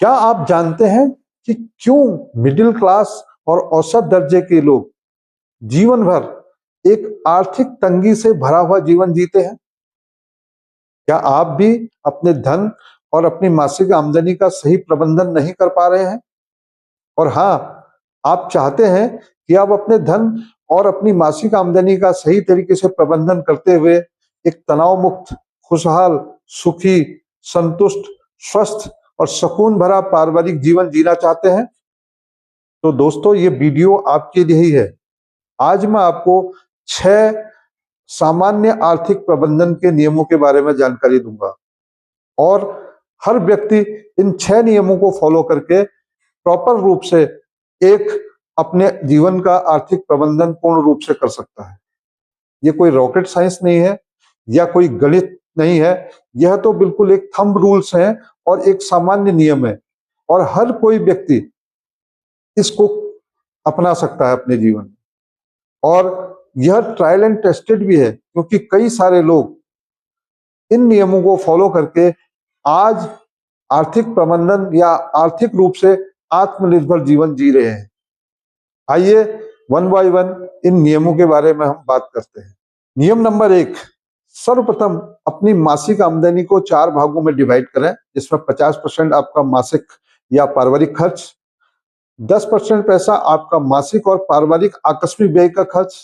क्या आप जानते हैं कि क्यों मिडिल क्लास और औसत दर्जे के लोग जीवन भर एक आर्थिक तंगी से भरा हुआ जीवन जीते हैं? क्या आप भी अपने धन और अपनी मासिक आमदनी का सही प्रबंधन नहीं कर पा रहे हैं? और हाँ, आप चाहते हैं कि आप अपने धन और अपनी मासिक आमदनी का सही तरीके से प्रबंधन करते हुए एक तनाव मुक्त, खुशहाल, सुखी, संतुष्ट, स्वस्थ और सुकून भरा पारिवारिक जीवन जीना चाहते हैं? तो दोस्तों, ये वीडियो आपके लिए ही है। आज मैं आपको 6 सामान्य आर्थिक प्रबंधन के नियमों के बारे में जानकारी दूंगा और हर व्यक्ति इन 6 नियमों को फॉलो करके प्रॉपर रूप से एक अपने जीवन का आर्थिक प्रबंधन पूर्ण रूप से कर सकता है। ये कोई रॉकेट साइंस नहीं है या कोई गणित नहीं है, यह तो बिल्कुल एक थंब रूल्स हैं और एक सामान्य नियम है और हर कोई व्यक्ति इसको अपना सकता है अपने जीवन में। और यह ट्रायल एंड टेस्टेड भी है, क्योंकि कई सारे लोग इन नियमों को फॉलो करके आज आर्थिक प्रबंधन या आर्थिक रूप से आत्मनिर्भर जीवन जी रहे हैं। आइए वन बाय वन इन नियमों के बारे में हम बात करते हैं। नियम नंबर 1, सर्वप्रथम अपनी मासिक आमदनी को 4 भागों में डिवाइड करें, जिसमें 50% आपका मासिक या पारिवारिक खर्च, 10% पैसा आपका मासिक और पारिवारिक आकस्मिक व्यय का खर्च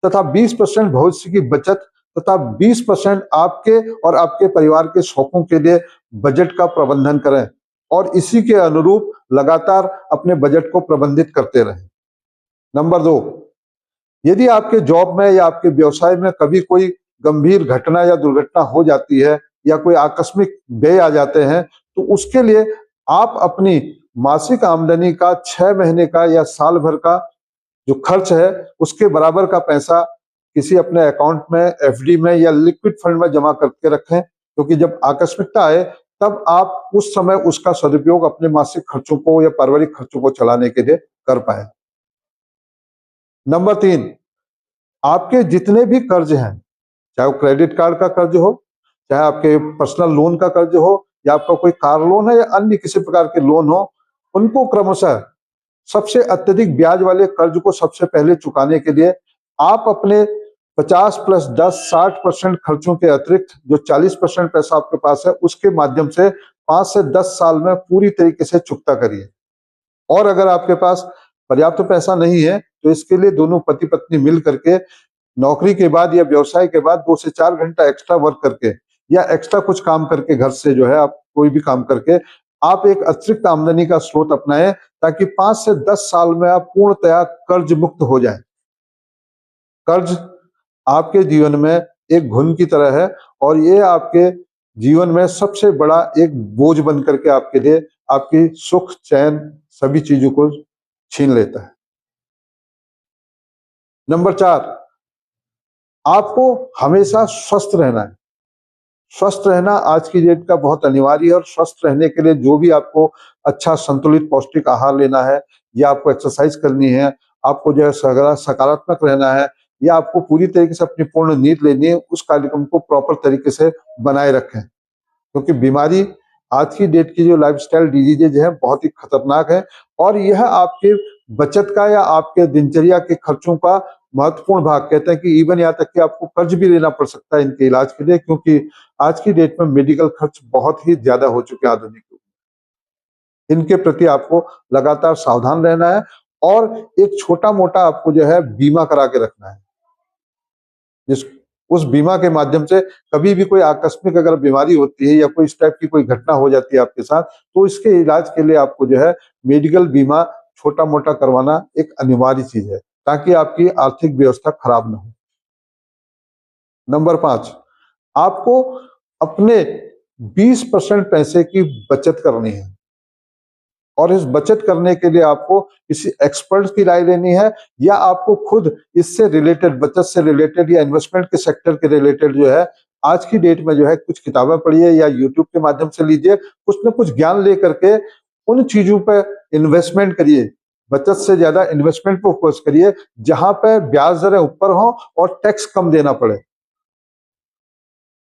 तथा 20% भविष्य की बचत तथा 20% आपके और आपके परिवार के शौकों के लिए बजट का प्रबंधन करें और इसी के अनुरूप लगातार अपने बजट को प्रबंधित करते रहें। नंबर 2, यदि आपके जॉब में या आपके व्यवसाय में कभी कोई गंभीर घटना या दुर्घटना हो जाती है या कोई आकस्मिक व्यय आ जाते हैं, तो उसके लिए आप अपनी मासिक आमदनी का 6 महीने का या साल भर का जो खर्च है उसके बराबर का पैसा किसी अपने अकाउंट में, एफडी में या लिक्विड फंड में जमा करके रखें, क्योंकि जब आकस्मिकता आए तब आप उस समय उसका सदुपयोग अपने मासिक खर्चों को या पारिवारिक खर्चों को चलाने के लिए कर पाए। नंबर 3, आपके जितने भी कर्ज हैं, चाहे वो क्रेडिट कार्ड का कर्ज हो, चाहे आपके पर्सनल लोन का कर्ज हो या आपका कोई कार लोन है या अन्य किसी प्रकार के लोन हो, उनको क्रमशः सबसे अत्यधिक ब्याज वाले कर्ज को सबसे पहले चुकाने के लिए आप अपने 50 + 10 60% खर्चों के अतिरिक्त जो 40% पैसा आपके पास है उसके माध्यम से 5 से 10 साल में पूरी तरीके से चुकता करिए। और अगर आपके पास पर्याप्त पैसा नहीं है तो इसके लिए दोनों पति पत्नी मिल करके नौकरी के बाद या व्यवसाय के बाद 2 से 4 घंटा एक्स्ट्रा वर्क करके या एक्स्ट्रा कुछ काम करके घर से जो है आप कोई भी काम करके आप एक अतिरिक्त आमदनी का स्रोत अपनाएं, ताकि 5 से 10 साल में आप पूर्णतया कर्ज मुक्त हो जाएं। कर्ज आपके जीवन में एक घुन की तरह है और ये आपके जीवन में सबसे बड़ा एक बोझ बन करके आपके लिए आपकी सुख, चैन सभी चीजों को छीन लेता है। नंबर 4, आपको हमेशा स्वस्थ रहना है। स्वस्थ रहना आज की डेट का बहुत अनिवार्य है और स्वस्थ रहने के लिए जो भी आपको अच्छा संतुलित पौष्टिक आहार लेना है या आपको एक्सरसाइज करनी है, आपको जो है सकारात्मक रहना है या आपको पूरी तरीके से अपनी पूर्ण नींद लेनी है, उस कार्यक्रम को प्रॉपर तरीके से बनाए रखें, क्योंकि बीमारी आज की डेट की जो लाइफस्टाइल डिजीजेज है बहुत ही खतरनाक है और यह आपके बचत का या आपके दिनचर्या के खर्चों का महत्वपूर्ण भाग, कहते हैं कि इवन यहाँ तक कि आपको कर्ज भी लेना पड़ सकता है इनके इलाज के लिए, क्योंकि आज की डेट में मेडिकल खर्च बहुत ही ज्यादा हो चुके हैं आधुनिक युग में। इनके प्रति आपको लगातार सावधान रहना है और एक छोटा मोटा आपको जो है बीमा करा के रखना है, जिस उस बीमा के माध्यम से कभी भी कोई आकस्मिक अगर बीमारी होती है या कोई इस टाइप की कोई घटना हो जाती है आपके साथ, तो इसके इलाज के लिए आपको जो है मेडिकल बीमा छोटा मोटा करवाना एक अनिवार्य चीज है, ताकि आपकी आर्थिक व्यवस्था खराब ना हो। नंबर 5, आपको अपने 20% पैसे की बचत करनी है और इस बचत करने के लिए आपको किसी एक्सपर्ट की राय लेनी है या आपको खुद इससे रिलेटेड, बचत से रिलेटेड या इन्वेस्टमेंट के सेक्टर के रिलेटेड जो है आज की डेट में जो है कुछ किताबें पढ़िए या यूट्यूब के माध्यम से लीजिए, कुछ न कुछ ज्ञान लेकर के उन चीजों पे इन्वेस्टमेंट करिए। बचत से ज्यादा इन्वेस्टमेंट पर फोकस करिए, जहां पे ब्याज दरें ऊपर हो और टैक्स कम देना पड़े।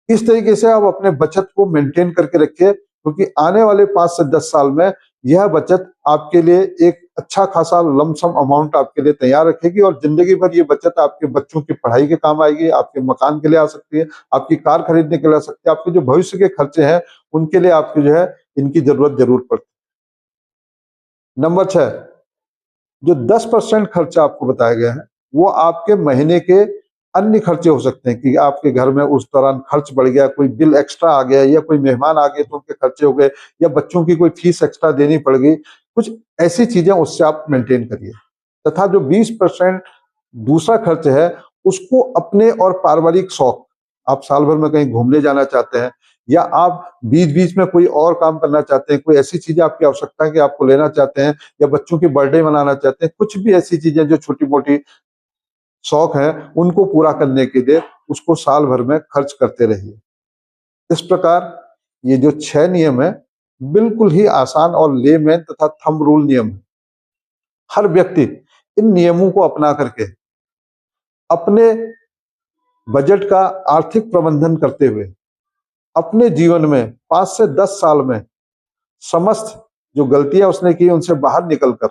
इस तरीके से आप अपने बचत को मेंटेन करके रखिए, क्योंकि आने वाले 5 से 10 साल में यह बचत आपके लिए एक अच्छा खासा लमसम अमाउंट आपके लिए तैयार रखेगी और जिंदगी भर ये बचत आपके बच्चों की पढ़ाई के काम आएगी, आपके मकान के लिए आ सकती है, आपकी कार खरीदने के लिए आ सकती है, आपके जो भविष्य के खर्चे हैं उनके लिए आपकी जो है इनकी जरूरत जरूर पड़ती है। नंबर 6, जो 10% खर्चा आपको बताया गया है वो आपके महीने के अन्य खर्चे हो सकते हैं कि आपके घर में उस दौरान खर्च बढ़ गया, कोई बिल एक्स्ट्रा आ गया या कोई मेहमान आ गए तो उनके खर्चे हो गए या बच्चों की कोई फीस एक्स्ट्रा देनी पड़ गई, कुछ ऐसी चीजें उससे आप मेंटेन करिए। तथा जो 20% दूसरा खर्च है उसको अपने और पारिवारिक शौक, आप साल भर में कहीं घूमने जाना चाहते हैं या आप बीच बीच में कोई और काम करना चाहते हैं, कोई ऐसी चीजें आपकी आवश्यकता है कि आपको लेना चाहते हैं या बच्चों की बर्थडे मनाना चाहते हैं, कुछ भी ऐसी चीजें जो छोटी मोटी शौक है उनको पूरा करने के लिए उसको साल भर में खर्च करते रहिए। इस प्रकार ये जो 6 नियम है बिल्कुल ही आसान और लेमैन तथा थंब रूल नियम है। हर व्यक्ति इन नियमों को अपना करके अपने बजट का आर्थिक प्रबंधन करते हुए अपने जीवन में 5 से 10 साल में समस्त जो गलतियां उसने की उनसे बाहर निकलकर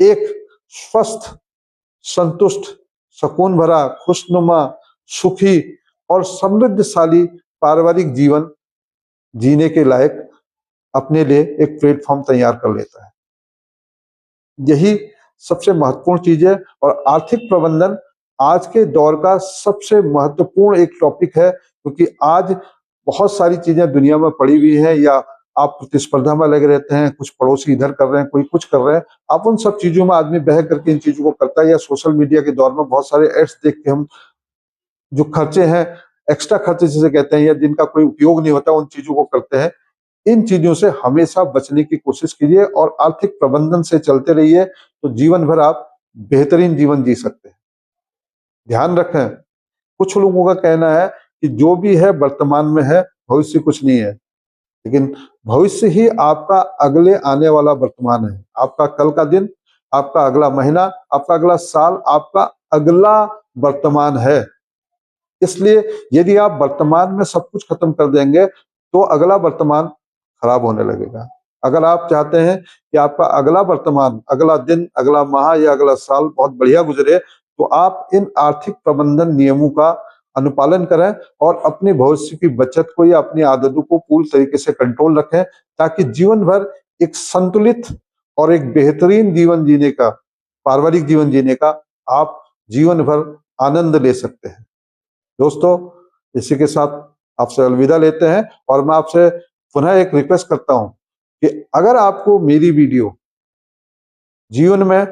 एक स्वस्थ, संतुष्ट, सुकून भरा, खुशनुमा, सुखी और समृद्धशाली पारिवारिक जीवन जीने के लायक अपने लिए एक प्लेटफॉर्म तैयार कर लेता है। यही सबसे महत्वपूर्ण चीज है और आर्थिक प्रबंधन आज के दौर का सबसे महत्वपूर्ण एक टॉपिक है, क्योंकि आज बहुत सारी चीजें दुनिया में पड़ी हुई हैं या आप प्रतिस्पर्धा में लगे रहते हैं, कुछ पड़ोसी इधर कर रहे हैं, कोई कुछ कर रहे हैं, आप उन सब चीजों में आदमी बह करके इन चीजों को करता है या सोशल मीडिया के दौर में बहुत सारे एड्स देख के हम जो खर्चे हैं, एक्स्ट्रा खर्चे जिसे कहते हैं या जिनका कोई उपयोग नहीं होता उन चीजों को करते हैं। इन चीजों से हमेशा बचने की कोशिश कीजिए और आर्थिक प्रबंधन से चलते रहिए तो जीवन भर आप बेहतरीन जीवन जी सकते हैं। ध्यान रखें, कुछ लोगों का कहना है कि जो भी है वर्तमान में है, भविष्य कुछ नहीं है, लेकिन भविष्य ही आपका अगले आने वाला वर्तमान है। आपका कल का दिन, आपका अगला महीना, आपका अगला साल, आपका अगला वर्तमान है। इसलिए यदि आप वर्तमान में सब कुछ खत्म कर देंगे तो अगला वर्तमान खराब होने लगेगा। अगर आप चाहते हैं कि आपका अगला वर्तमान, अगला दिन, अगला माह या अगला साल बहुत बढ़िया गुजरे तो आप इन आर्थिक प्रबंधन नियमों का अनुपालन करें और अपने भविष्य की बचत को या अपनी आदतों को पूरी तरीके से कंट्रोल रखें ताकि जीवन भर एक संतुलित और एक बेहतरीन जीवन जीने का, पारिवारिक जीवन जीने का आप जीवन भर आनंद ले सकते हैं। दोस्तों, इसी के साथ आपसे अलविदा लेते हैं और मैं आपसे पुनः एक रिक्वेस्ट करता हूं कि अगर आपको मेरी वीडियो जीवन में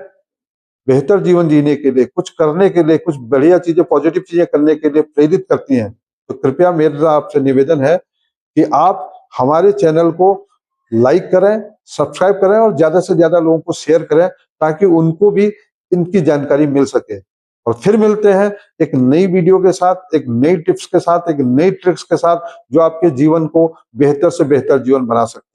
बेहतर जीवन जीने के लिए, कुछ करने के लिए, कुछ बढ़िया चीजें, पॉजिटिव चीजें करने के लिए प्रेरित करती हैं तो कृपया मेरा आपसे निवेदन है कि आप हमारे चैनल को लाइक करें, सब्सक्राइब करें और ज्यादा से ज्यादा लोगों को शेयर करें ताकि उनको भी इनकी जानकारी मिल सके। और फिर मिलते हैं एक नई वीडियो के साथ, एक नई टिप्स के साथ, एक नई ट्रिक्स के साथ जो आपके जीवन को बेहतर से बेहतर जीवन बना सकते हैं।